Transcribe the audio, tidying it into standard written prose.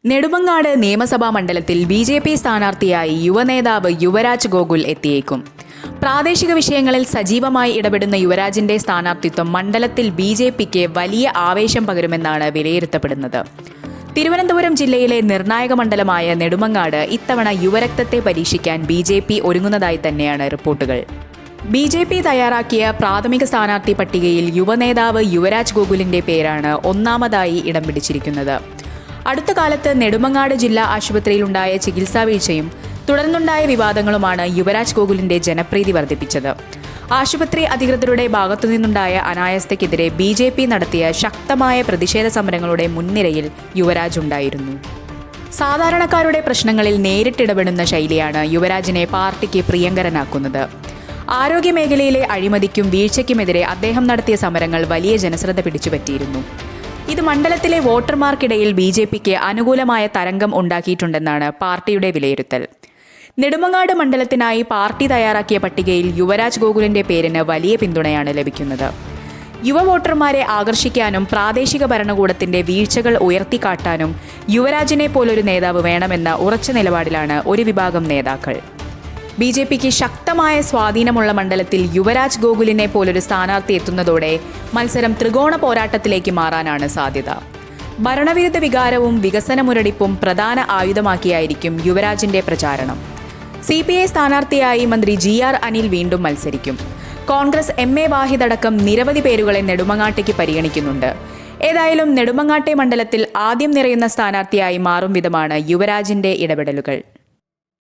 നെടുമങ്ങാട് നിയമസഭാ മണ്ഡലത്തിൽ ബി.ജെ.പി. സ്ഥാനാർത്ഥിയായി യുവനേതാവ് യുവരാജ് ഗോകുൽ എത്തിയേക്കും. പ്രാദേശിക വിഷയങ്ങളിൽ സജീവമായി ഇടപെടുന്ന യുവരാജിന്റെ സ്ഥാനാർത്ഥിത്വം മണ്ഡലത്തിൽ ബി.ജെ.പിക്ക് വലിയ ആവേശം പകരുമെന്നാണ് വിലയിരുത്തപ്പെടുന്നത്. തിരുവനന്തപുരം ജില്ലയിലെ നിർണായക മണ്ഡലമായ നെടുമങ്ങാട് ഇത്തവണ യുവരക്തത്തെ പരീക്ഷിക്കാൻ ബി.ജെ.പി. ഒരുങ്ങുന്നതായി തന്നെയാണ് റിപ്പോർട്ടുകൾ. ബി.ജെ.പി. തയ്യാറാക്കിയ പ്രാഥമിക സ്ഥാനാർത്ഥി പട്ടികയിൽ യുവനേതാവ് യുവരാജ് ഗോകുലിന്റെ പേരാണ് ഒന്നാമതായി ഇടം പിടിച്ചിരിക്കുന്നത്. അടുത്ത കാലത്ത് നെടുമങ്ങാട് ജില്ലാ ആശുപത്രിയിലുണ്ടായ ചികിത്സാ വീഴ്ചയും തുടർന്നുണ്ടായ വിവാദങ്ങളുമാണ് യുവരാജ് ഗോകുലിന്റെ ജനപ്രീതി വർദ്ധിപ്പിച്ചത്. ആശുപത്രി അധികൃതരുടെ ഭാഗത്തുനിന്നുണ്ടായ അനായാസതയ്ക്കെതിരെ ബി.ജെ.പി. നടത്തിയ ശക്തമായ പ്രതിഷേധ സമരങ്ങളുടെ മുൻനിരയിൽ യുവരാജ് ഉണ്ടായിരുന്നു. സാധാരണക്കാരുടെ പ്രശ്നങ്ങളിൽ നേരിട്ടിടപെടുന്ന ശൈലിയാണ് യുവരാജിനെ പാർട്ടിക്ക് പ്രിയങ്കരനാക്കുന്നത്. ആരോഗ്യമേഖലയിലെ അഴിമതിക്കും വീഴ്ചയ്ക്കുമെതിരെ അദ്ദേഹം നടത്തിയ സമരങ്ങൾ വലിയ ജനശ്രദ്ധ പിടിച്ചുപറ്റിയിരുന്നു. ഇത് മണ്ഡലത്തിലെ വോട്ടർമാർക്കിടയിൽ ബി.ജെ.പിക്ക് അനുകൂലമായ തരംഗം ഉണ്ടാക്കിയിട്ടുണ്ടെന്നാണ് പാർട്ടിയുടെ വിലയിരുത്തൽ. നെടുമങ്ങാട് മണ്ഡലത്തിനായി പാർട്ടി തയ്യാറാക്കിയ പട്ടികയിൽ യുവരാജ് ഗോകുലിന്റെ പേരിന് വലിയ പിന്തുണയാണ് ലഭിക്കുന്നത്. യുവ വോട്ടർമാരെ ആകർഷിക്കാനും പ്രാദേശിക ഭരണകൂടത്തിന്റെ വീഴ്ചകൾ ഉയർത്തിക്കാട്ടാനും യുവരാജിനെ പോലൊരു നേതാവ് വേണമെന്ന ഉറച്ച നിലപാടിലാണ് ഒരു വിഭാഗം നേതാക്കൾ. ബി.ജെ.പിക്ക് ശക്തമായ സ്വാധീനമുള്ള മണ്ഡലത്തിൽ യുവരാജ് ഗോകുലിനെ പോലൊരു സ്ഥാനാർത്ഥി എത്തുന്നതോടെ മത്സരം ത്രികോണ പോരാട്ടത്തിലേക്ക് മാറാനാണ് സാധ്യത. ഭരണവിരുദ്ധ വികാരവും വികസന മുരടിപ്പും പ്രധാന ആയുധമാക്കിയായിരിക്കും യുവരാജിന്റെ പ്രചാരണം. CPI സ്ഥാനാർത്ഥിയായി മന്ത്രി GR അനിൽ വീണ്ടും മത്സരിക്കും. കോൺഗ്രസ് MA വാഹിദ് അടക്കം നിരവധി പേരുകളെ നെടുമങ്ങാട്ടേക്ക് പരിഗണിക്കുന്നുണ്ട്. ഏതായാലും നെടുമങ്ങാട്ടെ മണ്ഡലത്തിൽ ആദ്യം നിറയുന്ന സ്ഥാനാർത്ഥിയായി മാറും വിധമാണ് യുവരാജിന്റെ ഇടപെടലുകൾ.